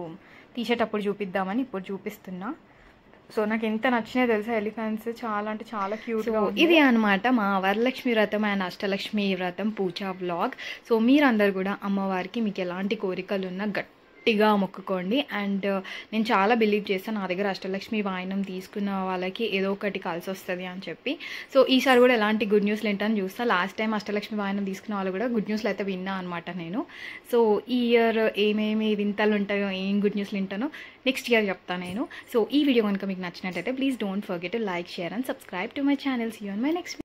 తీసేటప్పుడు చూపిద్దామని ఇప్పుడు చూపిస్తున్నా. సో నాకు ఎంత నచ్చినాయో తెలుసా ఎలిఫెంట్స్, చాలా అంటే చాలా క్యూట్గా. ఇది అనమాట మా వరలక్ష్మి వ్రతం అండ్ అష్టలక్ష్మి వ్రతం పూజా వ్లాగ్. సో మీరందరూ కూడా అమ్మవారికి మీకు ఎలాంటి కోరికలు ఉన్నా గట్టిగా మొక్కుకోండి. అండ్ నేను చాలా బిలీవ్ చేస్తాను, నా దగ్గర అష్టలక్ష్మి వాయనం తీసుకున్న వాళ్ళకి ఏదో ఒకటి కలిసి వస్తుంది అని చెప్పి. సో ఈసారి కూడా ఎలాంటి గుడ్ న్యూస్లు ఏంటని చూస్తా. లాస్ట్ టైం అష్టలక్ష్మి వాయనం తీసుకున్న వాళ్ళు కూడా గుడ్ న్యూస్లు అయితే విన్నా అనమాట నేను. సో ఈ ఇయర్ ఏమేమి వింతలు ఉంటాయో, ఏం గుడ్ న్యూస్లు వింటానో నెక్స్ట్ ఇయర్ చెప్తాను నేను. సో ఈ వీడియో కనుక మీకు నచ్చినట్టయితే please don't forget to like, share and subscribe to my channel. See you on my next